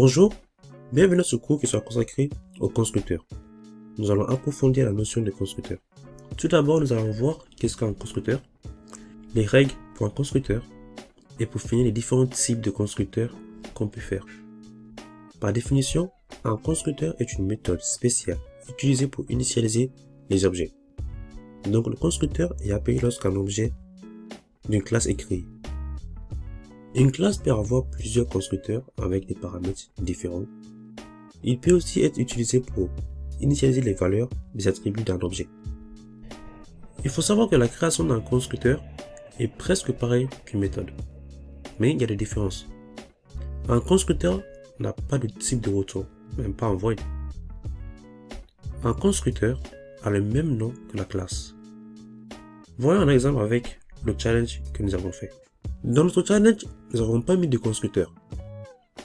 Bonjour, bienvenue à ce cours qui sera consacré aux constructeurs. Nous allons approfondir la notion de constructeur. Tout d'abord, nous allons voir qu'est-ce qu'un constructeur, les règles pour un constructeur, et pour finir les différents types de constructeurs qu'on peut faire. Par définition, un constructeur est une méthode spéciale utilisée pour initialiser les objets. Donc le constructeur est appelé lorsqu'un objet d'une classe est créé. Une classe peut avoir plusieurs constructeurs avec des paramètres différents. Il peut aussi être utilisé pour initialiser les valeurs des attributs d'un objet. Il faut savoir que la création d'un constructeur est presque pareil qu'une méthode. Mais il y a des différences. Un constructeur n'a pas de type de retour, même pas un void. Un constructeur a le même nom que la classe. Voyons un exemple avec le challenge que nous avons fait. Dans notre challenge, nous n'avons pas mis de constructeur.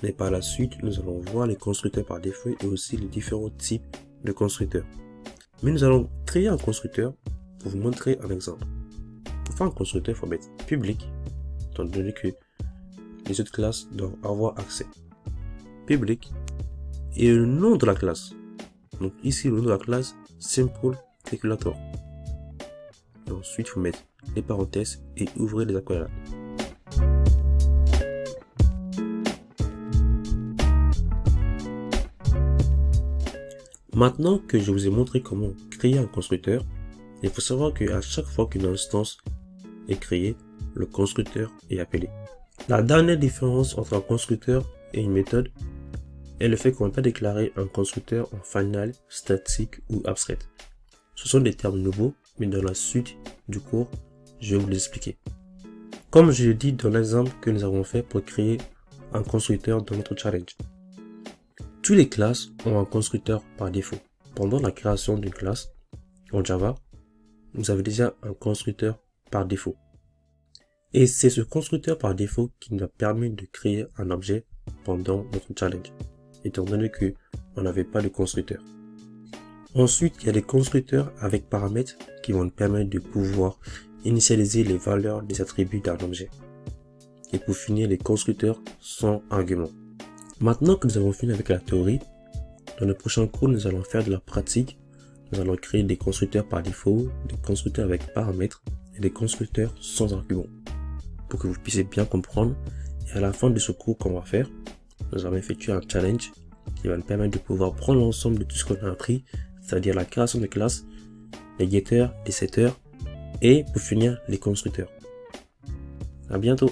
Mais par la suite, nous allons voir les constructeurs par défaut et aussi les différents types de constructeurs. Mais nous allons créer un constructeur pour vous montrer un exemple. Pour faire un constructeur, il faut mettre public, étant donné que les autres classes doivent avoir accès. Public et le nom de la classe. Donc ici, le nom de la classe, Simple Calculator. Et ensuite, il faut mettre les parenthèses et ouvrir les accolades. Maintenant que je vous ai montré comment créer un constructeur, il faut savoir qu'à chaque fois qu'une instance est créée, le constructeur est appelé. La dernière différence entre un constructeur et une méthode est le fait qu'on ne peut pas déclarer un constructeur en final, statique ou abstract. Ce sont des termes nouveaux, mais dans la suite du cours, je vais vous les expliquer. Comme je l'ai dit dans l'exemple que nous avons fait pour créer un constructeur dans notre challenge. Toutes les classes ont un constructeur par défaut. Pendant la création d'une classe, en Java, vous avez déjà un constructeur par défaut. Et c'est ce constructeur par défaut qui nous a permis de créer un objet pendant notre challenge, étant donné qu'on n'avait pas de constructeur. Ensuite, il y a des constructeurs avec paramètres qui vont nous permettre de pouvoir initialiser les valeurs des attributs d'un objet. Et pour finir, les constructeurs sans argument. Maintenant que nous avons fini avec la théorie, dans le prochain cours, nous allons faire de la pratique. Nous allons créer des constructeurs par défaut, des constructeurs avec paramètres et des constructeurs sans argument. Pour que vous puissiez bien comprendre. Et à la fin de ce cours qu'on va faire, nous allons effectuer un challenge qui va nous permettre de pouvoir prendre l'ensemble de tout ce qu'on a appris, c'est-à-dire la création de classes, les getters, les setters et pour finir les constructeurs. À bientôt!